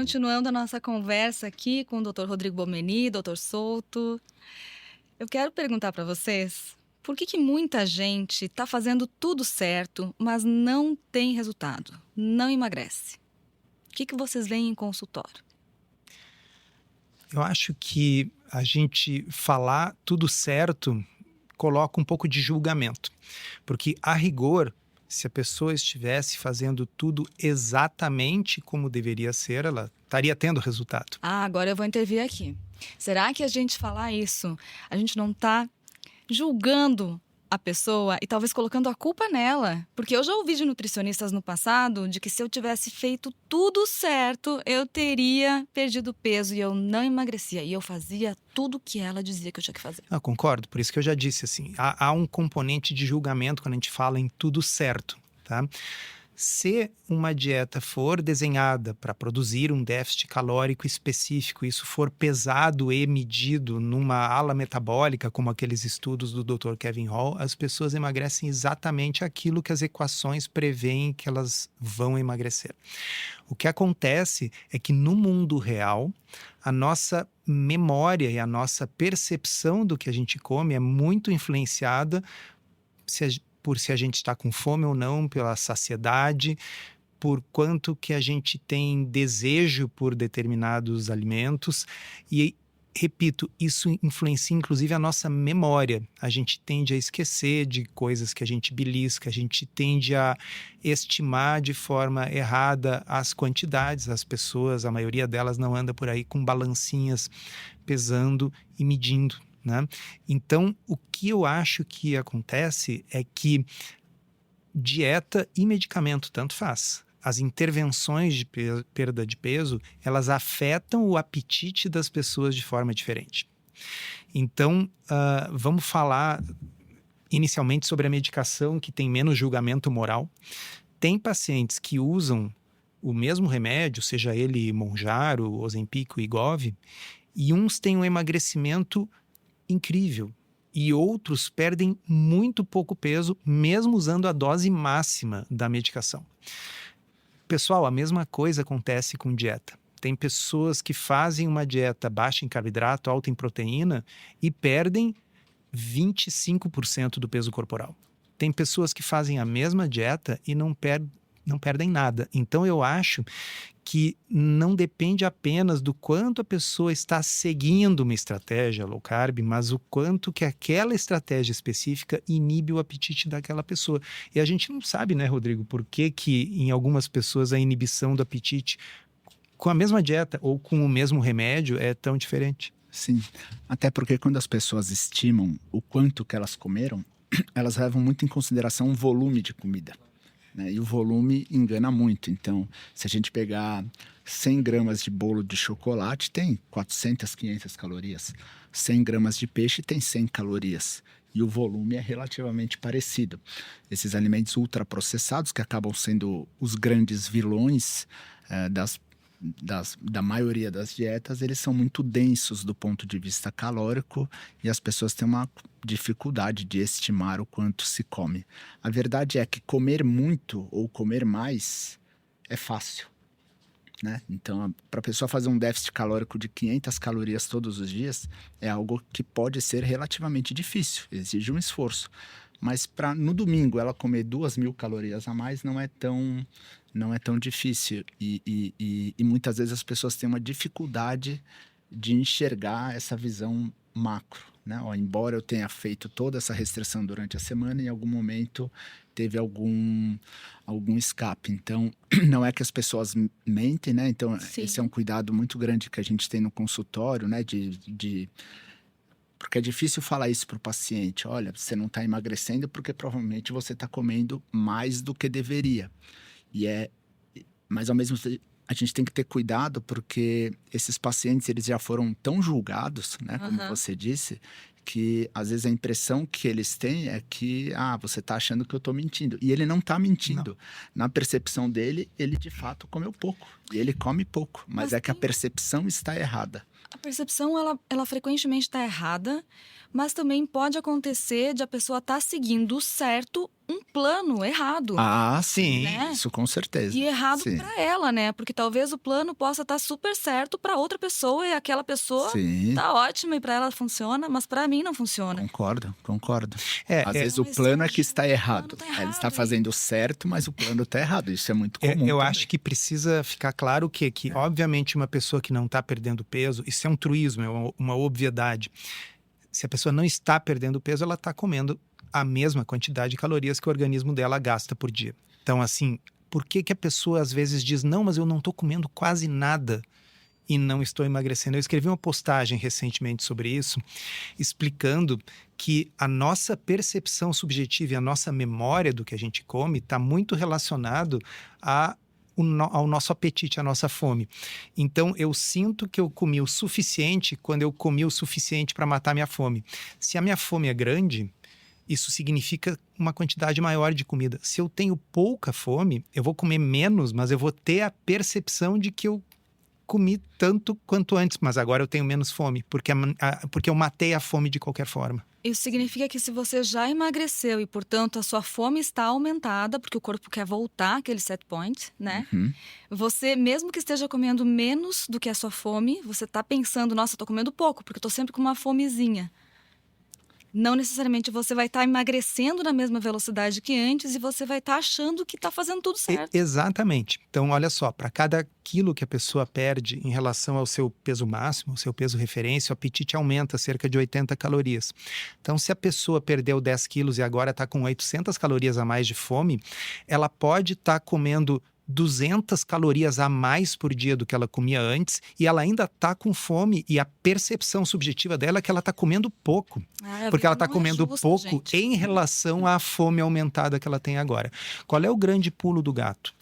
continuando a nossa conversa aqui com o Dr. Rodrigo Bomeni, Dr. Souto. Eu quero perguntar para vocês, por que muita gente está fazendo tudo certo, mas não tem resultado, não emagrece? O que vocês veem em consultório? Eu acho que a gente falar tudo certo coloca um pouco de julgamento, porque a rigor, se a pessoa estivesse fazendo tudo exatamente como deveria ser, ela estaria tendo resultado. Agora eu vou intervir aqui. Será que a gente falar isso, a gente não está julgando a pessoa e talvez colocando a culpa nela? Porque eu já ouvi de nutricionistas no passado de que se eu tivesse feito tudo certo, eu teria perdido peso e eu não emagrecia. E eu fazia tudo que ela dizia que eu tinha que fazer. Eu concordo, por isso que eu já disse assim, há um componente de julgamento quando a gente fala em tudo certo, tá? Se uma dieta for desenhada para produzir um déficit calórico específico, isso for pesado e medido numa ala metabólica, como aqueles estudos do Dr. Kevin Hall, as pessoas emagrecem exatamente aquilo que as equações preveem que elas vão emagrecer. O que acontece é que no mundo real, a nossa memória e a nossa percepção do que a gente come é muito influenciada por se a gente está com fome ou não, pela saciedade, por quanto que a gente tem desejo por determinados alimentos. E, repito, isso influencia inclusive a nossa memória. A gente tende a esquecer de coisas que a gente belisca, a gente tende a estimar de forma errada as quantidades. As pessoas, a maioria delas não anda por aí com balancinhas pesando e medindo, né? Então, o que eu acho que acontece é que dieta e medicamento tanto faz. As intervenções de perda de peso, elas afetam o apetite das pessoas de forma diferente. Então, vamos falar inicialmente sobre a medicação que tem menos julgamento moral. Tem pacientes que usam o mesmo remédio, seja ele Mounjaro, Ozempic, Wegovy, e uns têm um emagrecimento incrível e outros perdem muito pouco peso mesmo usando a dose máxima da medicação. Pessoal, a mesma coisa acontece com dieta. Tem pessoas que fazem uma dieta baixa em carboidrato, alta em proteína e perdem 25% do peso corporal. Tem pessoas que fazem a mesma dieta e não perdem nada. Então eu acho que não depende apenas do quanto a pessoa está seguindo uma estratégia low carb, mas o quanto que aquela estratégia específica inibe o apetite daquela pessoa. E a gente não sabe, né, Rodrigo, por que em algumas pessoas a inibição do apetite com a mesma dieta ou com o mesmo remédio é tão diferente. Sim, até porque quando as pessoas estimam o quanto que elas comeram, elas levam muito em consideração o volume de comida. E o volume engana muito. Então, se a gente pegar 100 gramas de bolo de chocolate, tem 400, 500 calorias. 100 gramas de peixe tem 100 calorias. E o volume é relativamente parecido. Esses alimentos ultraprocessados, que acabam sendo os grandes vilões da maioria das dietas, eles são muito densos do ponto de vista calórico e as pessoas têm uma dificuldade de estimar o quanto se come. A verdade é que comer muito ou comer mais é fácil, né? Então, para a pessoa fazer um déficit calórico de 500 calorias todos os dias é algo que pode ser relativamente difícil, exige um esforço. Mas para no domingo ela comer 2.000 calorias a mais não é tão difícil. E muitas vezes as pessoas têm uma dificuldade de enxergar essa visão macro, né? Embora eu tenha feito toda essa restrição durante a semana, em algum momento teve algum escape. Então, não é que as pessoas mentem, né? Então, Sim. Esse é um cuidado muito grande que a gente tem no consultório, né? Porque é difícil falar isso para o paciente. Olha, você não está emagrecendo porque provavelmente você está comendo mais do que deveria. Mas ao mesmo tempo a gente tem que ter cuidado porque esses pacientes eles já foram tão julgados, né, como você disse, que às vezes a impressão que eles têm é que você está achando que eu estou mentindo. E ele não está mentindo. Não. Na percepção dele, ele de fato comeu pouco. E ele come pouco. Mas é que a percepção está errada. A percepção, ela frequentemente está errada, mas também pode acontecer de a pessoa estar seguindo o certo um plano errado. Ah, sim, né? isso com certeza. E errado Sim. para ela, né? Porque talvez o plano possa estar super certo para outra pessoa e aquela pessoa Sim, tá ótima e para ela funciona, mas para mim não funciona. concordo. É, Às é, vezes o Então, plano é esse que está plano errado. tá Ele está errado, fazendo certo, mas o plano está errado. Isso é muito comum. eu também. acho que precisa ficar claro que obviamente, uma pessoa que não está perdendo peso, isso é um truísmo, é uma obviedade. Se a pessoa não está perdendo peso, ela está comendo a mesma quantidade de calorias que o organismo dela gasta por dia. Então, assim, por que a pessoa às vezes diz, não, mas eu não estou comendo quase nada e não estou emagrecendo? Eu escrevi uma postagem recentemente sobre isso, explicando que a nossa percepção subjetiva e a nossa memória do que a gente come está muito relacionado ao nosso apetite, à nossa fome. Então, eu sinto que eu comi o suficiente quando eu comi o suficiente para matar minha fome. Se a minha fome é grande, isso significa uma quantidade maior de comida. Se eu tenho pouca fome, eu vou comer menos, mas eu vou ter a percepção de que eu comi tanto quanto antes, mas agora eu tenho menos fome, porque eu matei a fome de qualquer forma. Isso significa que se você já emagreceu e, portanto, a sua fome está aumentada, porque o corpo quer voltar àquele set point, né? Uhum. Você, mesmo que esteja comendo menos do que a sua fome, você está pensando, nossa, eu tô comendo pouco, porque eu tô sempre com uma fomezinha. Não necessariamente você vai estar emagrecendo na mesma velocidade que antes e você vai estar achando que está fazendo tudo certo. Exatamente. Então, olha só, para cada quilo que a pessoa perde em relação ao seu peso máximo, ao seu peso referência, o apetite aumenta cerca de 80 calorias. Então, se a pessoa perdeu 10 quilos e agora está com 800 calorias a mais de fome, ela pode estar comendo 200 calorias a mais por dia do que ela comia antes e ela ainda está com fome e a percepção subjetiva dela é que ela está comendo pouco. A Porque vida ela está não é comendo justa, pouco gente. em relação à fome aumentada que ela tem agora. Qual é o grande pulo do gato?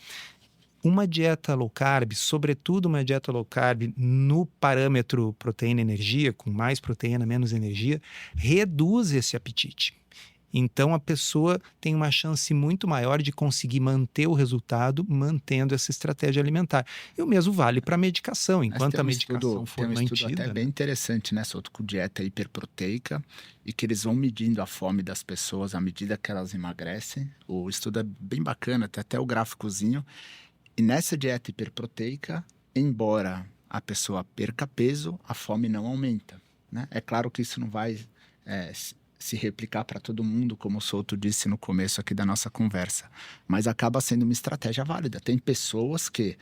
Uma dieta low carb, sobretudo uma dieta low carb no parâmetro proteína-energia, com mais proteína, menos energia, reduz esse apetite. Então, a pessoa tem uma chance muito maior de conseguir manter o resultado mantendo essa estratégia alimentar. E o mesmo vale para a medicação. Mas Enquanto tem a um medicação for tem um estudo mantida... até bem interessante, né, Souto, com dieta hiperproteica e que eles vão medindo a fome das pessoas à medida que elas emagrecem. O estudo é bem bacana, tem até o gráficozinho. E nessa dieta hiperproteica, embora a pessoa perca peso, a fome não aumenta, né? É claro que isso não vai se replicar para todo mundo, como o Souto disse no começo aqui da nossa conversa, mas acaba sendo uma estratégia válida. Tem pessoas que,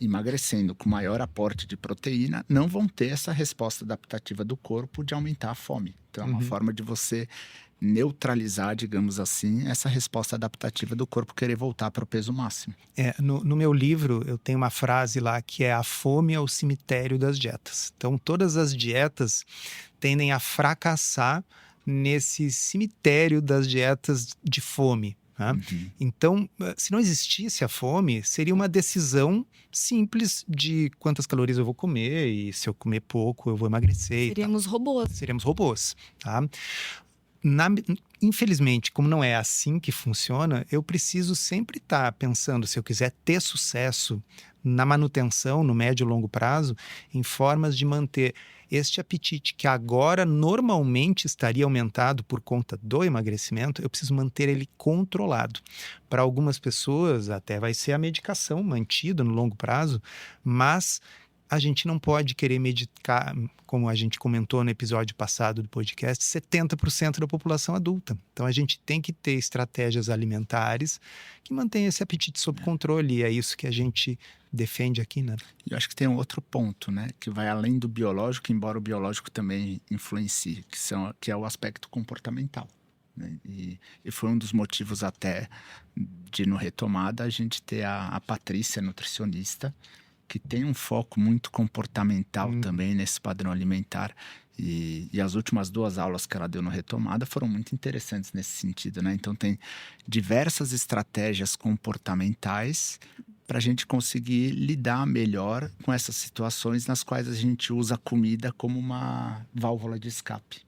emagrecendo com maior aporte de proteína, não vão ter essa resposta adaptativa do corpo de aumentar a fome. Então, é uma forma de você neutralizar, digamos assim, essa resposta adaptativa do corpo querer voltar para o peso máximo. No meu livro, eu tenho uma frase lá que é: a fome é o cemitério das dietas. Então, todas as dietas tendem a fracassar nesse cemitério das dietas de fome. Né? Então, se não existisse a fome, seria uma decisão simples de quantas calorias eu vou comer e se eu comer pouco eu vou emagrecer. Seríamos robôs. Seríamos robôs, tá? Infelizmente, como não é assim que funciona, eu preciso sempre estar pensando, se eu quiser ter sucesso na manutenção, no médio e longo prazo, em formas de manter este apetite que agora normalmente estaria aumentado por conta do emagrecimento, eu preciso manter ele controlado. Para algumas pessoas até vai ser a medicação mantida no longo prazo, mas a gente não pode querer medicar, como a gente comentou no episódio passado do podcast, 70% da população adulta. Então, a gente tem que ter estratégias alimentares que mantenham esse apetite sob controle. E é isso que a gente defende aqui, né? Eu acho que tem um outro ponto, né? Que vai além do biológico, embora o biológico também influencie, que é o aspecto comportamental. Né? E foi um dos motivos até de, no Retomada, a gente ter a Patrícia, nutricionista, que tem um foco muito comportamental também nesse padrão alimentar. E as últimas 2 aulas que ela deu no Retomada foram muito interessantes nesse sentido, né? Então, tem diversas estratégias comportamentais para a gente conseguir lidar melhor com essas situações nas quais a gente usa a comida como uma válvula de escape.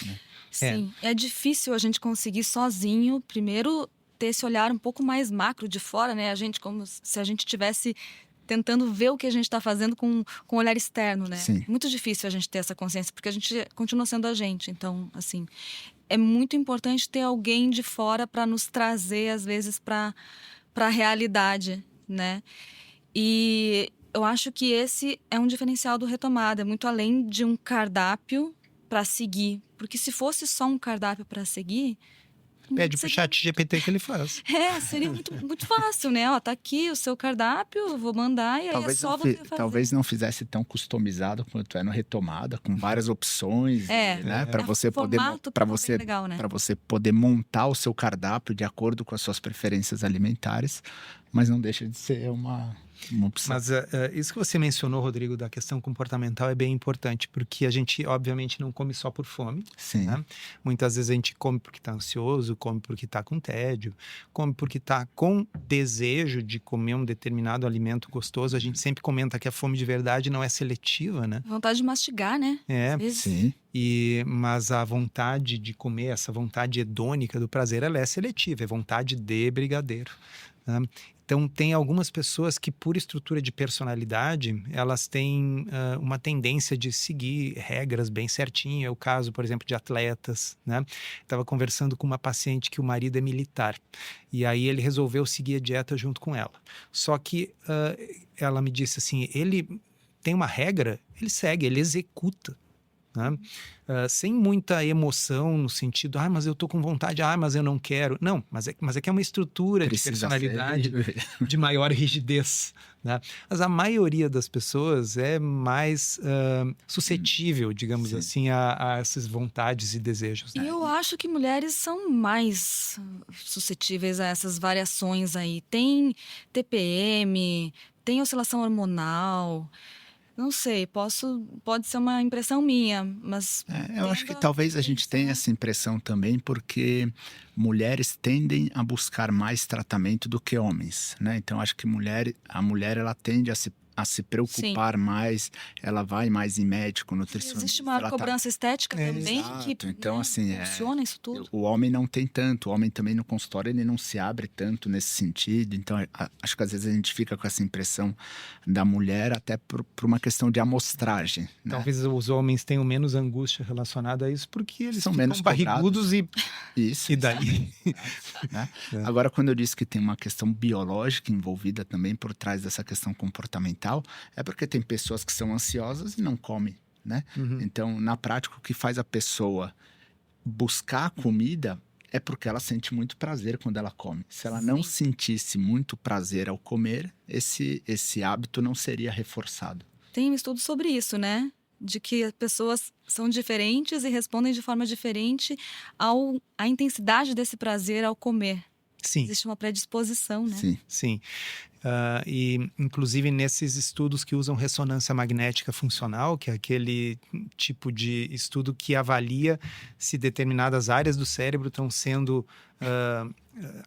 Né? Sim, é difícil a gente conseguir sozinho, primeiro, ter esse olhar um pouco mais macro de fora, né? A gente, como se a gente tivesse tentando ver o que a gente está fazendo com um olhar externo, né? Sim. Muito difícil a gente ter essa consciência, porque a gente continua sendo a gente. Então, assim, é muito importante ter alguém de fora para nos trazer, às vezes, para a realidade, né? E eu acho que esse é um diferencial do Retomada, é muito além de um cardápio para seguir. Porque se fosse só um cardápio para seguir... Pede pro seria- chat GPT que ele faz. seria muito fácil, né? Ó, tá aqui o seu cardápio, eu vou mandar e aí é só você fazer. Talvez não fizesse tão customizado quanto é no Retomada, com várias opções, né? Para você poder, para você, legal, né? para você poder montar o seu cardápio de acordo com as suas preferências alimentares, mas não deixa de ser uma opção. Mas isso que você mencionou, Rodrigo, da questão comportamental é bem importante, porque a gente, obviamente, não come só por fome. Sim. Né? Muitas vezes a gente come porque está ansioso, come porque está com tédio, come porque está com desejo de comer um determinado alimento gostoso. A gente sempre comenta que a fome de verdade não é seletiva, né? Vontade de mastigar, né? É, Às vezes. Sim. mas a vontade de comer, essa vontade hedônica do prazer, ela é seletiva, é vontade de brigadeiro. Né? Então, tem algumas pessoas que, por estrutura de personalidade, elas têm uma tendência de seguir regras bem certinho. É o caso, por exemplo, de atletas, né? Estava conversando com uma paciente que o marido é militar. E aí ele resolveu seguir a dieta junto com ela. Só que ela me disse assim, ele tem uma regra, ele segue, ele executa. Né? Sem muita emoção no sentido, mas eu tô com vontade, mas eu não quero. Não, mas é que é uma estrutura de personalidade de maior rigidez. Né? Mas a maioria das pessoas é mais suscetível, digamos assim, a essas vontades e desejos. E eu acho que mulheres são mais suscetíveis a essas variações aí. Tem TPM, tem oscilação hormonal. Não sei, pode ser uma impressão minha, mas... eu acho que talvez a gente tenha essa impressão também porque mulheres tendem a buscar mais tratamento do que homens, né? Então, acho que a mulher ela tende a se preocupar mais, ela vai mais em médico, nutricionista. Existe uma cobrança estética também exato. que então, assim, funciona isso tudo. O homem não tem tanto, o homem também no consultório ele não se abre tanto nesse sentido, então acho que às vezes a gente fica com essa impressão da mulher até por uma questão de amostragem. Né? Talvez os homens tenham menos angústia relacionada a isso porque eles são ficam menos barrigudos e daí. Né? Agora, quando eu disse que tem uma questão biológica envolvida também por trás dessa questão comportamental, é porque tem pessoas que são ansiosas e não comem, né? Então, na prática, o que faz a pessoa buscar a comida é porque ela sente muito prazer quando ela come. Se ela não sentisse muito prazer ao comer, esse hábito não seria reforçado. Tem um estudo sobre isso, né? De que as pessoas são diferentes e respondem de forma diferente à intensidade desse prazer ao comer. Sim. Existe uma predisposição, né? Sim. E, inclusive, nesses estudos que usam ressonância magnética funcional, que é aquele tipo de estudo que avalia se determinadas áreas do cérebro estão sendo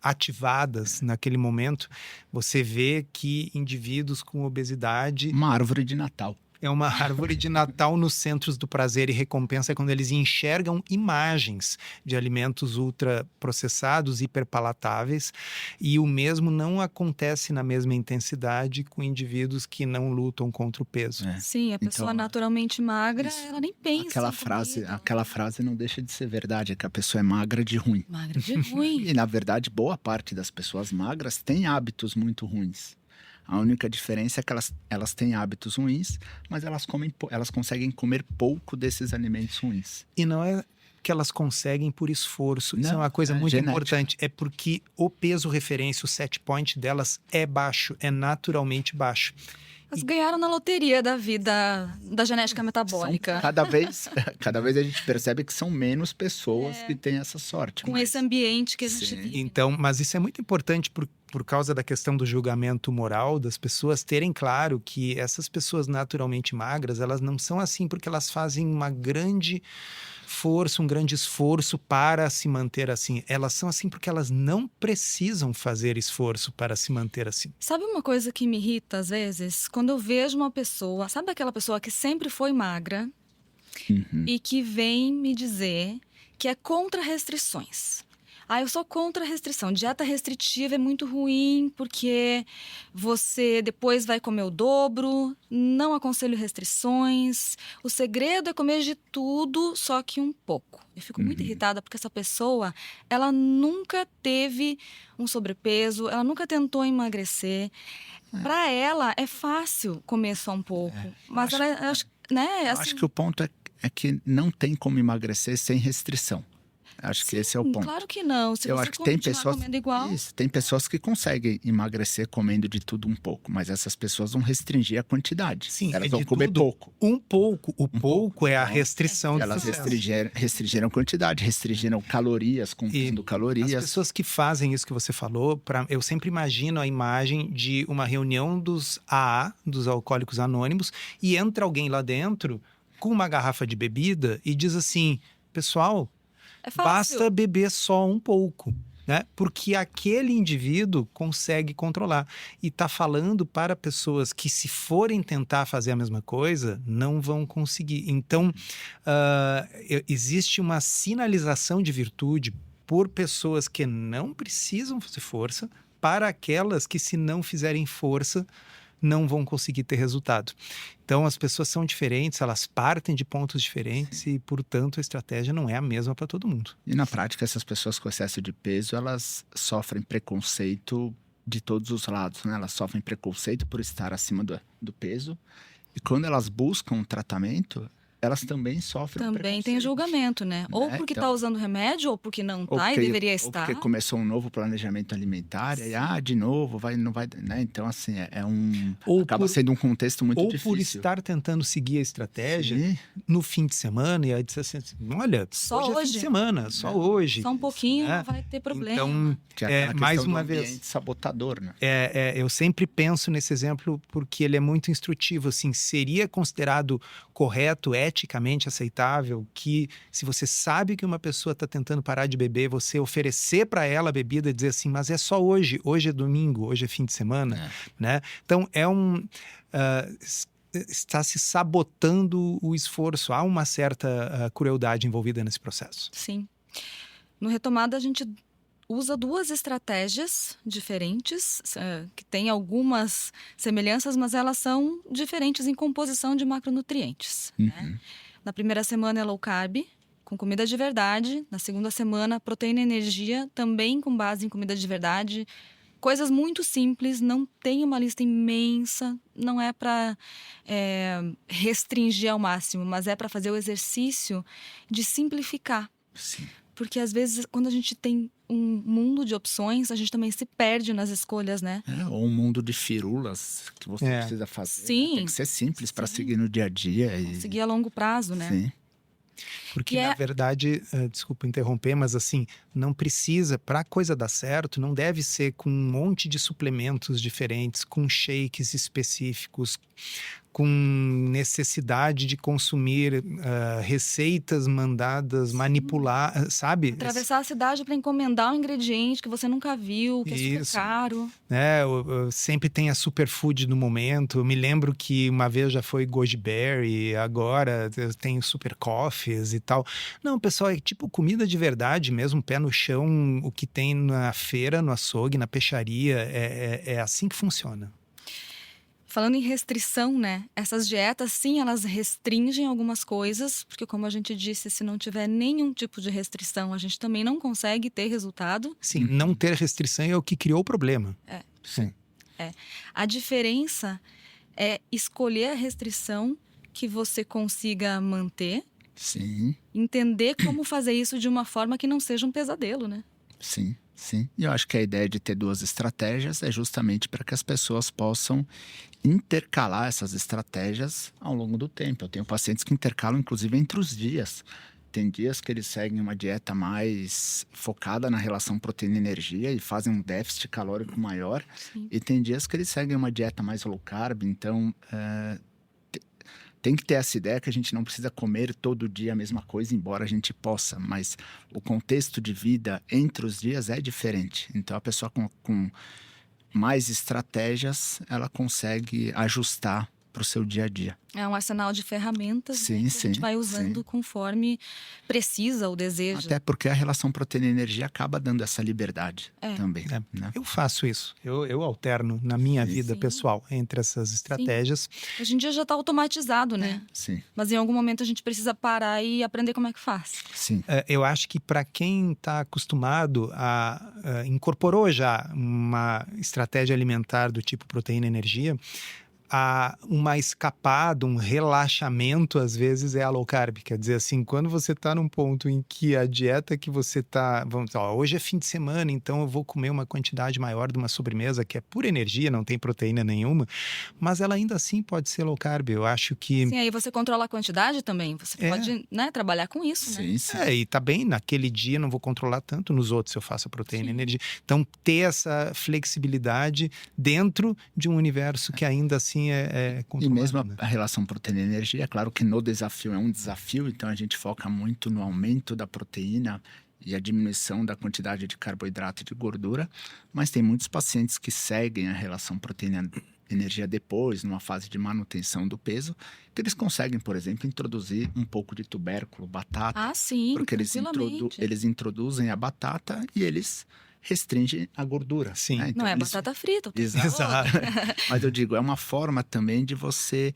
ativadas naquele momento, você vê que indivíduos com obesidade... Uma árvore de Natal. É uma árvore de Natal nos centros do prazer e recompensa quando eles enxergam imagens de alimentos ultraprocessados, hiperpalatáveis, e o mesmo não acontece na mesma intensidade com indivíduos que não lutam contra o peso. Sim, a pessoa naturalmente magra, ela nem pensa. Aquela frase não deixa de ser verdade, é que a pessoa é magra de ruim. Magra de ruim. E, na verdade, boa parte das pessoas magras tem hábitos muito ruins. A única diferença é que elas têm hábitos ruins, mas elas conseguem comer pouco desses alimentos ruins. E não é que elas conseguem por esforço. Isso é uma coisa muito importante. É porque o peso referência, o set point delas é baixo, é naturalmente baixo. Elas ganharam na loteria da vida, da genética metabólica. Cada vez a gente percebe que são menos pessoas que têm essa sorte. Com esse ambiente que a gente vive. Então, mas isso é muito importante por causa da questão do julgamento moral, das pessoas terem claro que essas pessoas naturalmente magras, elas não são assim porque elas fazem uma grande força, um grande esforço para se manter assim. Elas são assim porque elas não precisam fazer esforço para se manter assim. Sabe uma coisa que me irrita às vezes? Quando eu vejo uma pessoa, sabe aquela pessoa que sempre foi magra e que vem me dizer que é contra restrições. Eu sou contra a restrição. Dieta restritiva é muito ruim porque você depois vai comer o dobro. Não aconselho restrições. O segredo é comer de tudo, só que um pouco. Eu fico muito irritada porque essa pessoa, ela nunca teve um sobrepeso, ela nunca tentou emagrecer. Para ela é fácil comer só um pouco, mas né? Eu acho que o ponto é que não tem como emagrecer sem restrição. Acho que esse é o ponto. Claro que não. Se Eu você acho que tem pessoas, comendo igual... tem pessoas que conseguem emagrecer comendo de tudo um pouco, mas essas pessoas vão restringir a quantidade. Sim, elas é vão de comer tudo. pouco. Um pouco. O pouco é a Então, restrição. Elas do processo. restringiram quantidade, restringiram calorias, contendo calorias. As pessoas que fazem isso que você falou, eu sempre imagino a imagem de uma reunião dos AA, dos Alcoólicos Anônimos, e entra alguém lá dentro com uma garrafa de bebida e diz assim, pessoal, É fácil. basta beber só um pouco, né? Porque aquele indivíduo consegue controlar. E está falando para pessoas que, se forem tentar fazer a mesma coisa, não vão conseguir. Então, existe uma sinalização de virtude por pessoas que não precisam fazer força, para aquelas que, se não fizerem força, não vão conseguir ter resultado. Então, as pessoas são diferentes, elas partem de pontos diferentes e, portanto, a estratégia não é a mesma para todo mundo. E na prática, essas pessoas com excesso de peso, elas sofrem preconceito de todos os lados, né? Elas sofrem preconceito por estar acima do peso. E quando elas buscam um tratamento, elas também sofrem Também tem julgamento, né? Ou porque está usando remédio, ou porque não está e deveria estar. Ou porque começou um novo planejamento alimentar, e de novo, não vai, né? Então, assim, acaba sendo um contexto muito difícil. Ou por estar tentando seguir a estratégia Sim. no fim de semana, e aí diz assim, olha, só hoje é fim de semana, só hoje. Só um pouquinho, né? não vai ter problema. Então, Que é mais uma do vez, sabotador, né? eu sempre penso nesse exemplo porque ele é muito instrutivo. Assim, seria considerado correto, eticamente aceitável, que, se você sabe que uma pessoa está tentando parar de beber, você oferecer para ela a bebida e dizer assim, mas é só hoje é domingo, hoje é fim de semana, né? Então, está se sabotando o esforço. Há uma certa crueldade envolvida nesse processo. Sim. No Retomada, a gente usa duas estratégias diferentes, que têm algumas semelhanças, mas elas são diferentes em composição de macronutrientes. Né? Na primeira semana é low carb, com comida de verdade. Na segunda semana, proteína e energia, também com base em comida de verdade. Coisas muito simples, não tem uma lista imensa, não é para restringir ao máximo, mas é para fazer o exercício de simplificar. Sim. Porque, às vezes, quando a gente tem um mundo de opções, a gente também se perde nas escolhas, né? Ou um mundo de firulas que você precisa fazer. Sim. Né? Tem que ser simples para seguir no dia a dia. Seguir a longo prazo, né? Sim. Porque, na verdade, desculpa interromper, mas assim, não precisa, para a coisa dar certo, não deve ser com um monte de suplementos diferentes, com shakes específicos, com necessidade de consumir receitas mandadas, manipular, sabe? Atravessar a cidade para encomendar um ingrediente que você nunca viu, que é super caro. Sempre tem a superfood no momento. Eu me lembro que uma vez já foi goji berry, agora tem super coffees e tal. Não, pessoal, é tipo comida de verdade mesmo, pé no chão, o que tem na feira, no açougue, na peixaria, é assim que funciona. Falando em restrição, né? Essas dietas, sim, elas restringem algumas coisas, porque, como a gente disse, se não tiver nenhum tipo de restrição, a gente também não consegue ter resultado. Sim, não ter restrição é o que criou o problema. Sim. A diferença é escolher a restrição que você consiga manter. Sim. Entender como fazer isso de uma forma que não seja um pesadelo, né? Sim. Sim, e eu acho que a ideia de ter duas estratégias é justamente para que as pessoas possam intercalar essas estratégias ao longo do tempo. Eu tenho pacientes que intercalam, inclusive, entre os dias. Tem dias que eles seguem uma dieta mais focada na relação proteína-energia e fazem um déficit calórico maior. Sim. E tem dias que eles seguem uma dieta mais low carb. Então, tem que ter essa ideia que a gente não precisa comer todo dia a mesma coisa, embora a gente possa, mas o contexto de vida entre os dias é diferente. Então, a pessoa com mais estratégias, ela consegue ajustar para o seu dia a dia. É um arsenal de ferramentas, Sim, né, que a gente sim, vai usando sim. conforme precisa ou deseja. Até porque a relação proteína-energia acaba dando essa liberdade também. É. Né? Eu faço isso. Eu alterno na minha Sim. vida Sim. pessoal entre essas estratégias. Hoje em dia já está automatizado, né? Sim, Mas em algum momento a gente precisa parar e aprender como é que faz. sim. Eu acho que para quem está acostumado incorporou já uma estratégia alimentar do tipo proteína-energia, uma escapada, um relaxamento, às vezes, é a low carb. Quer dizer assim, quando você está num ponto em que a dieta que você está... Vamos dizer, hoje é fim de semana, então eu vou comer uma quantidade maior de uma sobremesa que é pura energia, não tem proteína nenhuma, mas ela ainda assim pode ser low carb. Eu acho que... Sim, aí você controla a quantidade também. Você pode, né, trabalhar com isso, né? Sim, sim. E tá bem, naquele dia não vou controlar tanto, nos outros eu faço a proteína e Sim. energia. Então, ter essa flexibilidade dentro de um universo que ainda assim é E controlado. mesmo né? a relação proteína-energia, é claro que no desafio é um desafio, então a gente foca muito no aumento da proteína e a diminuição da quantidade de carboidrato e de gordura, mas tem muitos pacientes que seguem a relação proteína-energia depois, numa fase de manutenção do peso, que eles conseguem, por exemplo, introduzir um pouco de tubérculo, batata, Ah, sim, porque tranquilamente. eles introduzem a batata e eles restringem a gordura. Sim. Né? Então, Não é eles... batata frita. Exato. Mas eu digo, é uma forma também de você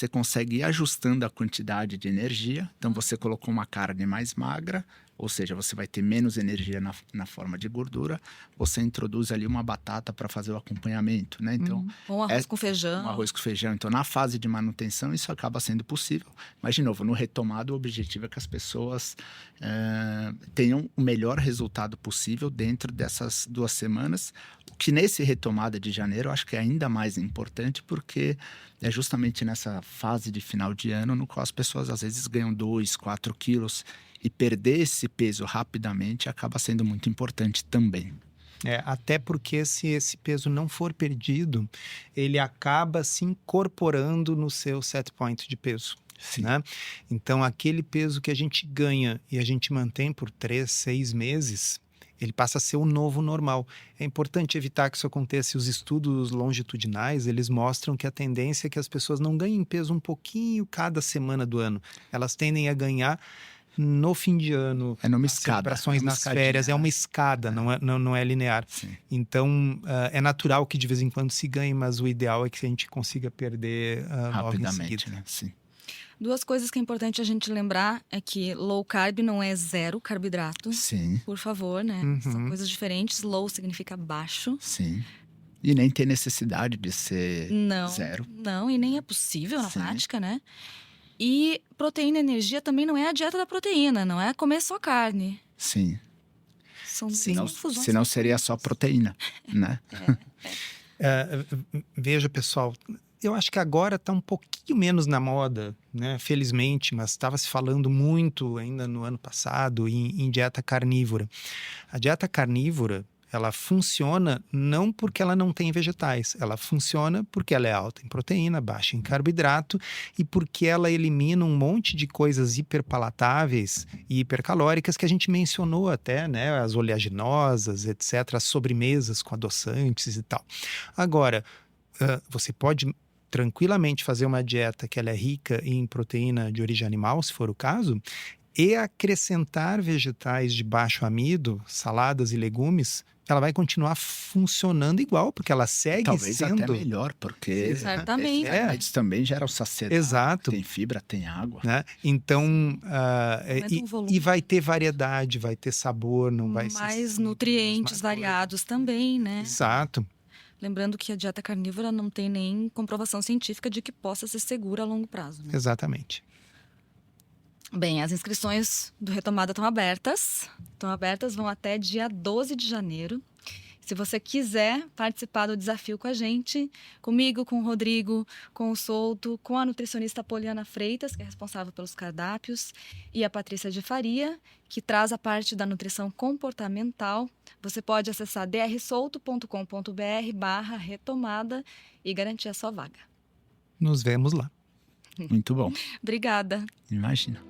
consegue ir ajustando a quantidade de energia. Então, você colocou uma carne mais magra, ou seja, você vai ter menos energia na forma de gordura. Você introduz ali uma batata para fazer o acompanhamento, né? Então, Um arroz com feijão. um arroz com feijão. Então, na fase de manutenção, isso acaba sendo possível. Mas, de novo, no retomado, o objetivo é que as pessoas tenham o melhor resultado possível dentro dessas 2 semanas. O que nesse retomada de janeiro, eu acho que é ainda mais importante, porque é justamente nessa fase de final de ano no qual as pessoas, às vezes, ganham 2, 4 quilos. E perder esse peso rapidamente acaba sendo muito importante também. Até porque se esse peso não for perdido, ele acaba se incorporando no seu set point de peso. Sim. Né? Então, aquele peso que a gente ganha e a gente mantém por 3, 6 meses, ele passa a ser o novo normal. É importante evitar que isso aconteça. Os estudos longitudinais, eles mostram que a tendência é que as pessoas não ganhem peso um pouquinho cada semana do ano. Elas tendem a ganhar no fim de ano, numa nas escada, celebrações, nas férias, é uma escada, não é linear. Sim. Então, é natural que de vez em quando se ganhe, mas o ideal é que a gente consiga perder logo em seguida. Rapidamente, né? Sim. 2 coisas que é importante a gente lembrar é que low carb não é zero carboidrato. Sim. Por favor, né? São coisas diferentes. Low significa baixo. Sim. E nem tem necessidade de ser zero. Não, e nem é possível na Sim. prática, né? E proteína e energia também não é a dieta da proteína, não é comer só carne. Sim. São fusões. Senão seria só proteína, né? Veja, pessoal, eu acho que agora está um pouquinho menos na moda, né? Felizmente, mas estava se falando muito ainda no ano passado em dieta carnívora. A dieta carnívora, ela funciona não porque ela não tem vegetais, ela funciona porque ela é alta em proteína, baixa em carboidrato e porque ela elimina um monte de coisas hiperpalatáveis e hipercalóricas que a gente mencionou até, né? As oleaginosas, etc., as sobremesas com adoçantes e tal. Agora, você pode tranquilamente fazer uma dieta que ela é rica em proteína de origem animal, se for o caso, e acrescentar vegetais de baixo amido, saladas e legumes, ela vai continuar funcionando igual, porque ela segue Talvez sendo... até melhor, porque Certamente. isso também gera o saciedade. Exato. Tem fibra, tem água. Né? Então, volume. e vai ter variedade, vai ter sabor, não vai ser... Mais nutrientes variados também, né? Exato. Lembrando que a dieta carnívora não tem nem comprovação científica de que possa ser segura a longo prazo, né? Exatamente. Bem, as inscrições do Retomada estão abertas. Vão até dia 12 de janeiro. Se você quiser participar do desafio com a gente, comigo, com o Rodrigo, com o Souto, com a nutricionista Poliana Freitas, que é responsável pelos cardápios, e a Patrícia de Faria, que traz a parte da nutrição comportamental, você pode acessar drsolto.com.br/retomada e garantir a sua vaga. Nos vemos lá. Muito bom. Obrigada. Imagina.